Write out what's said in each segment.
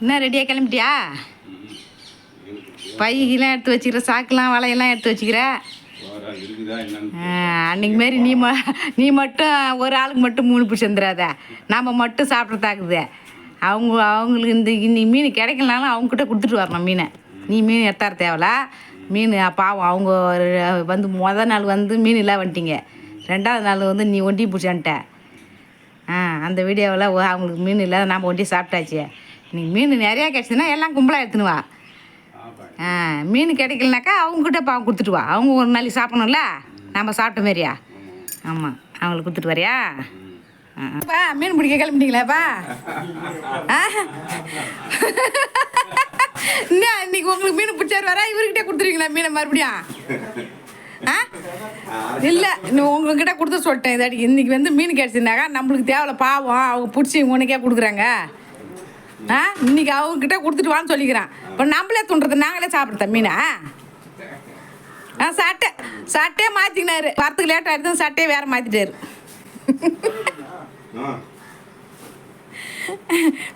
என்ன ரெடியாக கிளம்பிட்டியா? பையெல்லாம் எடுத்து வச்சுக்கிற, சாக்கெலாம் வலையெல்லாம் எடுத்து வச்சுக்கிற. அன்றைக்கி மாரி நீ மட்டும் ஒரு ஆளுக்கு மட்டும் 3 பிடிச்சி வந்துடாத. நம்ம மட்டும் சாப்பிட்றதாக்குது. அவங்களுக்கு இன்னைக்கு மீன் கிடைக்கலனாலும் அவங்கக்கிட்ட கொடுத்துட்டு வரணும் மீனை. நீ மீன் எடுத்தார தேவல. மீன் பாவம் அவங்க வந்து மொதல் நாள் வந்து மீன் இல்லை வந்துட்டிங்க. 2வது நாள் வந்து நீ ஒண்டி பிடிச்சான்ட்ட. அந்த வீடியோவில் அவங்களுக்கு மீன் இல்லை, நாம் ஒண்டி சாப்பிட்டாச்சு. இன்னைக்கு மீன் நிறையா கிடச்சிதுன்னா எல்லாம் கும்பலாக எடுத்துன்னு வா. மீன் கிடைக்கலனாக்கா அவங்கக்கிட்ட பாவம் கொடுத்துட்டு வா. அவங்க ஒரு நாளைக்கு சாப்பிடணும்ல, நம்ம சாப்பிட்ட மாரியா. ஆமாம், அவங்களுக்கு கொடுத்துட்டு வரியா? மீன் பிடிக்க கிளம்பிட்டீங்களாப்பா? இன்னும் இன்னைக்கு உங்களுக்கு மீன் பிடிச்சாரு வரா, இவர்கிட்ட கொடுத்துருவீங்களா மீனை மறுபடியும்? இல்லை, இன்னும் உங்ககிட்ட கொடுத்து சொல்லிட்டேன். இதாடி இன்னைக்கு வந்து மீன் கிடச்சிருந்தாக்கா நம்மளுக்கு தேவையில்ல, பாவம் அவங்க பிடிச்சி உனக்கே கொடுக்குறாங்க. இன்னைக்கு அவங்ககிட்ட கொடுத்துட்டு வான்னு சொல்லிக்கிறான். இப்போ நம்மளே தூண்டுறது, நாங்களே சாப்பிட்றத மீனை. சட்டையே மாற்றிக்கினாரு. வரத்துக்கு லேட் ஆகிடுது, சட்டையே வேறு மாற்றிட்டாரு.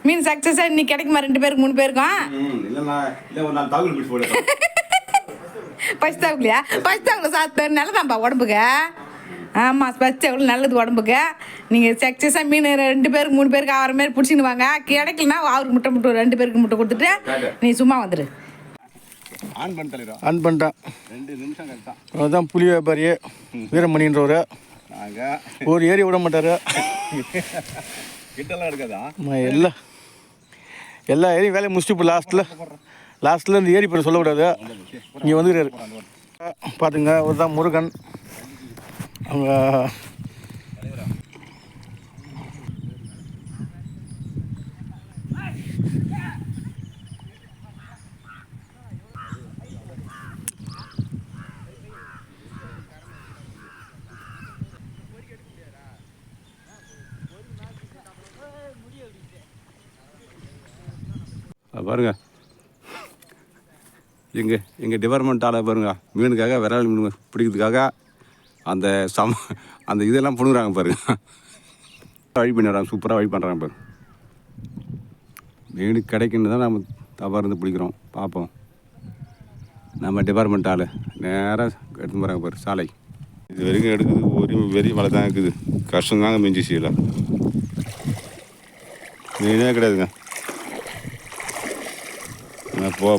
மீன் சக்ஸஸாக இன்னைக்கு கிடைக்குமா 2 பேருக்கு 3 பேருக்கும்? பசித்தாவுலையா? பசித்தாவில் சாப்பிட்டு நல்லதாம்பா உடம்புக்கு. ஆமாம், பசித்தாவில் நல்லது உடம்புக்கு. நீங்கள் சக்ஸஸாக மீன் 2 பேருக்கு 3 பேருக்கு ஆகிற மாதிரி பிடிச்சின்னு வாங்க. கிடைக்கலனா அவருக்கு முட்டை 2 பேருக்கு முட்டை கொடுத்துட்டு நீ சும்மா வந்துடு. ஆன் பண்ணிட்டான். 2 நிமிஷம் கழித்தான். அதுதான் புலி வியாபாரியே வீரமணின்றவர். ஒரு ஏரி விட மாட்டார். கிட்டலாம் இருக்காதா? எல்லா ஏரியும் வேலையை முடிச்சுட்டு இப்போ லாஸ்ட்டில் இந்த ஏரி பேர் சொல்லக்கூடாது. இங்கே வந்துக்கிறாரு பார்த்துங்க. ஒரு தான் முருகன். அவங்க பாருங்க, எங்கள் டிபார்ட்மெண்ட் ஆளை பாருங்க, மீனுக்காக விரால் மீன் பிடிக்கிறதுக்காக அந்த இதெல்லாம் பிடுங்குறாங்க பாருங்க. வழி பண்ணிடுறாங்க, சூப்பராக வழி பண்ணுறாங்க பாருங்க. மீன் கிடைக்குன்னு தான் நம்ம தப்பாக இருந்து பிடிக்கிறோம். பார்ப்போம். நம்ம டிபார்ட்மெண்ட் ஆள் நேராக எடுத்து போகிறாங்க பாரு சாலை. இது வரைக்கும் எடுக்குது ஒரு வெறி மழை தான் இருக்குது. கஷ்டந்தாங்க மிஞ்சி செய்யலாம். மீனே கிடையாதுங்க.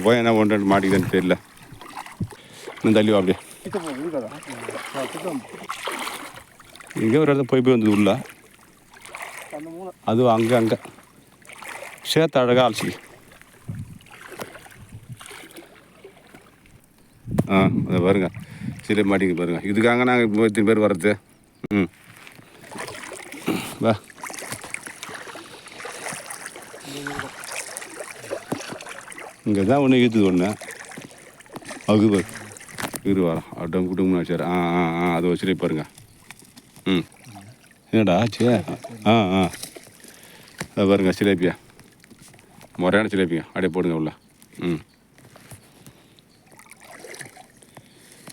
போய் என்ன பண்ணுறது மாட்டிக்கிட்டேன்னு தெரியல. இன்னும் தள்ளி அப்படியே இங்கே ஒரு இடத்துல போய் வந்தது உள்ள. அதுவும் அங்கே சேர்த்து அழகாக அலசி. அதை பாருங்க, சரி மாட்டிங்க பாருங்க. இதுக்காக நாங்கள் இப்போ இத்தனை பேர் வர்றது. வா இங்கே தான் ஒன்று இருக்குது. ஒன்று அது பாரு இரு வரோம். அட்டம் குடும்பம் வச்சார். அதை வச்சுட்டு பாருங்க. என்னடா ஆச்சு? அதை பாருங்க, சிலேப்பியா, முறையான சிலேப்பிங்க. அப்படியே போடுங்க உள்ள.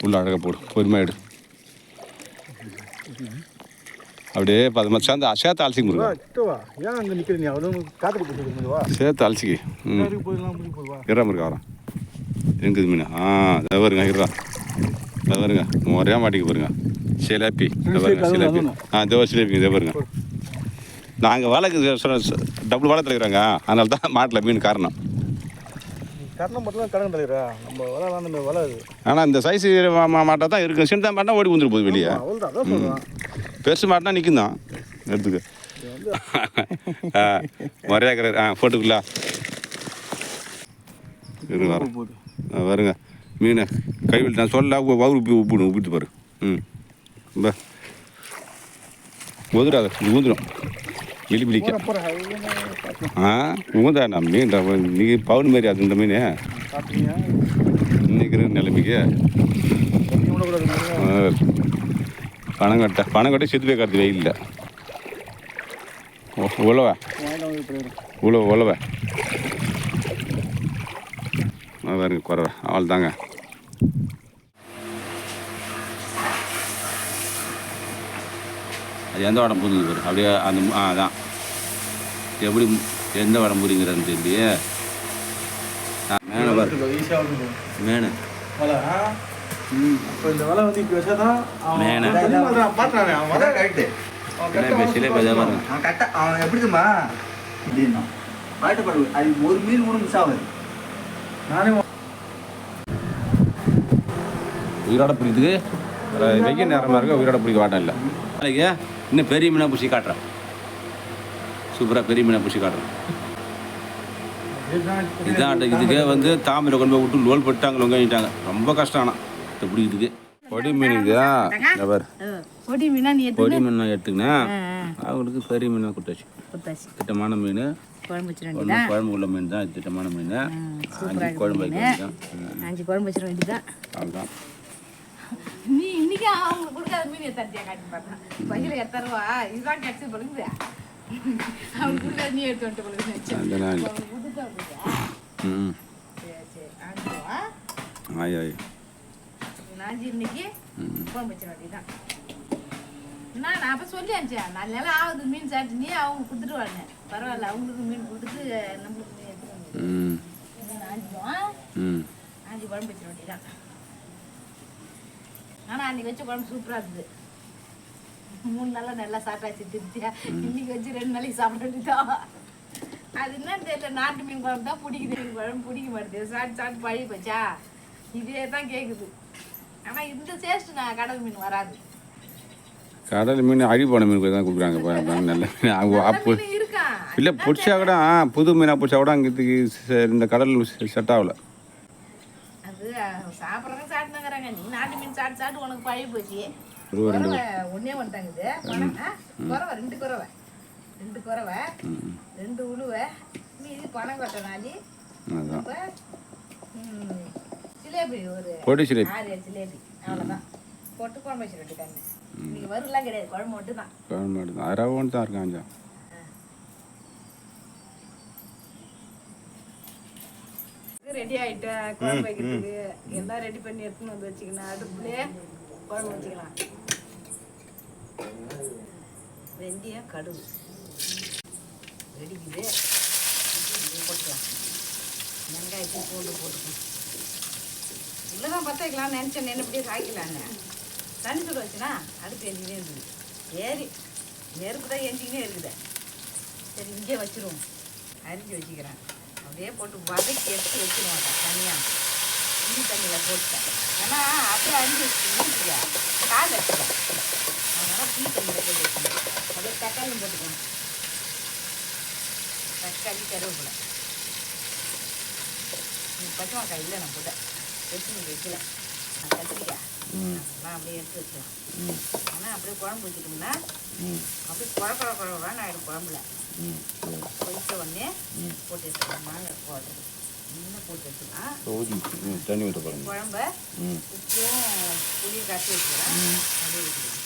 உள்ள அழகாக போடு, பொறுமையாயிடு. அப்படியே 10 மணி சேர்த்து அலசிக்க முடியும். சேர்த்து அலசிக்கு இறாம இருக்கா வரோம். எங்குது மீன்? அதை வருங்க இறா. அதை வருங்க, முறையாக மாட்டிக்க பாருங்க. சிலேப்பி பாருங்க, சிலேப்பி. சிலேப்பிங்க இதை பாருங்க. நாங்கள் வலைக்கு டபுள் வலை தலைக்கிறாங்க, அதனால தான் மாட்டில் மீன் காரணம். ஆனால் இந்த சைஸ் மாட்டா தான் இருக்குது. சின்ன மாட்டா ஓடி வந்துட்டு போகுது வெளியே. பெருசு மாட்டினா நிற்கும் தான் எடுத்துக்க. முறையாக்குறாரு. போட்டுக்கலாம் வருங்க. மீனை கைவிட்டு நான் சொல்ல உப்பிட்டு பாரு. உதுராத, இது ஊந்துடும். விழிக்க ஊந்தா நான் மீன் இன்னைக்கு பவுன் மாரி அது. இந்த மீன் இன்னைக்கு நிலைமைக்கு பணங்கட்டை செத்து போய் காத்து வெயில்ல. உழவ பாருங்க குறவை. அவள் தாங்க. அது எந்த உடம்பு புரியுது பாரு. அப்படியே அந்த அதான் எப்படி எந்த உடம்பு புரியுங்கிறன்னு தெரியலையே. மேனு பாரு மேனு இப்போ இந்த வலை வந்து இப்போ வச்சாதான் மேனு பார்த்தானே அவன் வலை கரெக்டு பாருங்க அவன் கரெக்டாக அவன் எப்படிதுமா இப்படின்னா வாய்ட்டப்பாடு அது ஒரு மீன் கூட மிஸ் ஆகுது. நானே உயிரோட பிடிக்குது வெய்ய நேரமாக இருக்க உயிரோட பிடிக்க வாட்டம் இல்லை நாளைக்கு இன்னும் பெரிய மீனாக பிடிச்சி காட்டுறேன் சூப்பராக பெரிய மீனாக பிடிச்சி காட்டுறேன் இதான் இதுக்கே வந்து தாமிரை கொண்டு போய் விட்டு லோல் போட்டாங்க லொங்கிட்டாங்க ரொம்ப கஷ்டம் ஆனால் இது பிடிக்குதுக்கு பொடி மீன் இதுதா பாரு பொடி மீனா நீ பொடி மீன் நான் எடுத்துக்கினேன் அவங்களுக்கு பெரிய மீனாக கொடுத்தாச்சு கொடுத்தாச்சு. திட்டமான மீன் குழம்பு வச்சிட வேண்டியதான். குழம்புக்குள்ள மீன் தான் திட்டமான மீன் சூப்பராக குழம்பு வைக்க வேண்டியதான் 5 குழம்பு வச்சிட வேண்டியதான். அவ்வளோதான் நீ இன்னைக்கு அவங்க கொடுக்காத மீன் எத்தாட்டியா காட்டி பார்த்தேன் பையில எத்தருவா இதுதான் கட்சி பழுகுது அவங்க கொடுக்காத நீ எடுத்து வந்துட்டு பழுகுது அந்த நாள் ம் சரி சரி ஆஞ்சுவா ஆய் ஆய் நாஞ்சி இன்னைக்கு குழம்பு வச்சிட வேண்டியதான். நான் அப்போ சொல்லி அனுப்பிச்சேன் 4 நாள் ஆகுது மீன் சாப்பிட்டு நீ அவங்க கொடுத்துட்டு வாங்க பரவாயில்ல அவங்களுக்கு மீன் கொடுத்துட்டு நம்மளுக்கு மீன் எடுத்துட்டு வந்து ஆஞ்சுவோம் ஆஞ்சி குழம்பு வச்சிட வேண்டியதான். ஆனால் அன்றைக்கி வச்ச குழம்பு சூப்பராக இருந்தது. 3 நாளாக நல்லா சாப்பிட்டாச்சு திருப்தியா. இன்னைக்கு வச்சு 2 நாளைக்கு சாப்பிட வேண்டியதான். அது என்னன்னு தெரியல நாட்டு மீன் குழம்பு தான் பிடிக்குது. மீன் குழம்பு பிடிக்க மாட்டேது சாப்பிட்டு சாப்பிட்டு பழகி போச்சா இதே தான் கேட்குது. ஆனால் இந்த டேஸ்ட் நான் கடல் மீன் வராது. கடல் மீன் அழிப்பான மீன் தான் கொடுக்குறாங்க நல்ல மீன் அப்போ மீன் இருக்கா இல்லை பிடிச்சா கூட புது மீனாக பிடிச்சா கூட அங்கே இந்த கடல் செட் ஆகல. அது சாப்பிட்றவங்க சாப்பிட்டுங்கிறாங்க. நீ நாட்டு மீன் சாப்பிட்டு சாப்பிட்டு உனக்கு பழகி போச்சு. ஒரு ரெண்டு ஒன்னே வந்துட்டாங்குது குறவை 2 குறவை 2 குறவை 2 உழுவை மீதி பணம் கட்ட நாளி அதான் ஜிலேபி ஒரு பொடி சிலேபி 6 ஜிலேபி அவ்வளோதான் போட்டு குழம்பு வச்சு விட்டுட்டாங்க. இன்னைக்கு வருலாம் கிடையாது குழம்பு மட்டும் தான். குழம்பு மட்டும் தான் ரவை ஒன்று தான் இருக்காங்க. ரெடி ஆகிட்டேன் குழம்பு வைக்கிறதுக்கு எல்லாம் ரெடி பண்ணி எடுத்துன்னு வந்து வச்சுக்கணும். அடுப்புலேயே குழம்பு வச்சுக்கலாம். வெந்தயம் கடுகு வெடிக்குது போட்டுக்கலாம். வெங்காயத்தையும் பூண்டு போட்டுக்கலாம். இல்லைதான் பற்ற வைக்கலாம்னு நினச்சேன். என்னப்படியே காய்க்கலான்னு தண்ணி சுட வச்சுனா அடுப்பு எஞ்சினே இருக்குது. ஏறி நெருப்பு தான் எஞ்சிக்கினே இருக்குது. சரி இங்கே வச்சுருவோம். அரிஞ்சு வச்சுக்கிறேன். அப்படியே போட்டு வதக்கி எடுத்து வச்சுருவோம். தனியாக இஞ்சி தண்ணியில் போட்டேன். ஏன்னா அப்படியே அரிஞ்சு வச்சுக்க கால் வச்சுக்கேன். அதனால் புளி தண்ணியில் போட்டு வச்சுக்கணும். அப்படியே தக்காளியும் போட்டுக்கலாம். தக்காளி கருவேப்பிலை பச்சை மிளகாய் இல்லை நான் போட்டேன் வச்சு வைக்கல. கத்திரிக்காய் அதெல்லாம் அப்படியே எடுத்து வச்சுக்கலாம். ஆனால் அப்படியே குழம்பு வச்சுட்டோம்னா அப்படியே குழப்பறான்னு ஆகிடும். குழம்புல கொதித்த உடனே போட்டு வச்சுக்கலாம். மாங்காய் போட்டு இன்னும் போட்டு வச்சுக்கலாம். தண்ணி ஊற்ற போகிறேன். குழம்ப உப்பும் புளியும் கட்டி வச்சுக்கிறேன். அப்படியே வச்சுக்கலாம்.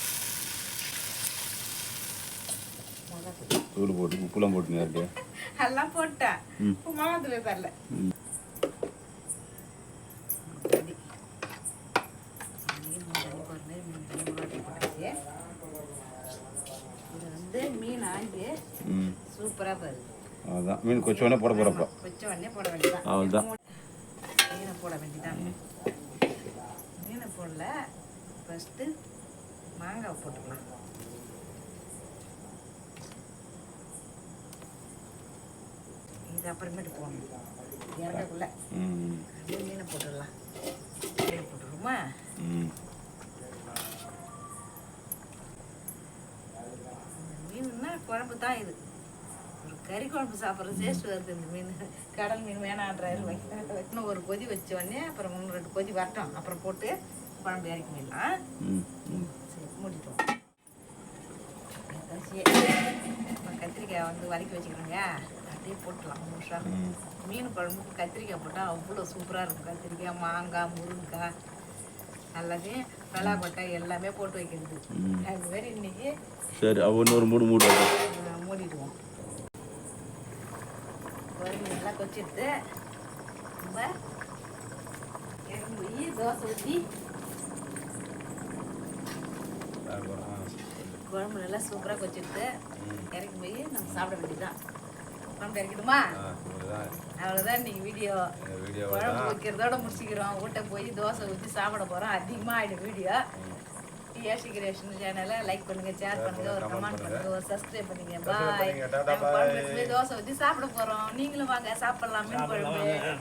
தூள் போட்டு உப்புலாம் போட்டு நேரடியா எல்லாம் போட்டேன். மாதத்துல தரல. இது வந்து மீன் ஆஞ்சு சூப்பராக பாரு. அதான் மீன் கொச்ச உடனே போட போகிறப்ப கொச்ச உடனே போட வேண்டியதான். அவ்வளோதான் மீனை போட வேண்டியதான். மீனை போடல ஃபஸ்ட்டு மாங்காய் போட்டுக்கலாம். இது அப்புறமேட்டு போடணும் இறக்கக்குள்ள. அப்படியே மீனை போட்டுடலாம். மீனை போட்டுருமா? மீனுன்னா குழம்பு தான் இது. ஒரு கறி குழம்பு சாப்பிட்ற டேஸ்ட் வருது இந்த மீன். கடல் மீன் வேணான்றாரு வைக்கணும். ஒரு கொதி வச்ச உடனே அப்புறம் 3-2 கொதி வரட்டும். அப்புறம் போட்டு குழம்பு இறக்கி மீன்லாம் சரி மூடிட்டோம். கத்திரிக்காய் வந்து வதக்கி வச்சுக்கிறோங்க. அப்படியே போட்டுலாம் 3 நிமிஷம். மீன் குழம்புக்கு கத்திரிக்காய் போட்டால் அவ்வளோ சூப்பராக இருக்கும். கத்திரிக்காய் மாங்காய் முருங்கைக்காய் எல்லாத்தையும் வெள்ளாப்பட்டை எல்லாமே போட்டு வைக்கிறது. அது மாதிரி இன்னைக்கு சரி இன்னொரு மூடிடுவோம். குழம்பு நல்லா கொச்சிட்டு நம்ம இறங்கி போய் தோசை ஊற்றி குழம்பு நல்லா சூப்பராக கொச்சிட்டு இறக்கி போய் நம்ம சாப்பிட வேண்டியதுதான். குழம்பு இறக்கிடுமா? அவ்வளோதான் இன்னைக்கு வீடியோ. குழம்பு வைக்கிறதோட முடிச்சுக்கிறோம். வீட்டை போய் தோசை ஊற்றி சாப்பிட போகிறோம். அதிகமாக ஆகிடும் வீடியோ. டிஆர்சி கிரியேஷன் சேனலை லைக் பண்ணுங்கள், ஷேர் பண்ணுங்கள், ஒரு கமெண்ட் பண்ணுங்கள், ஒரு சப்ஸ்கிரைப் பண்ணுங்க. பாய். குழம்பு தோசை ஊற்றி சாப்பிட போகிறோம். நீங்களும் வாங்க சாப்பிட்லாம். மீன் குழம்பு.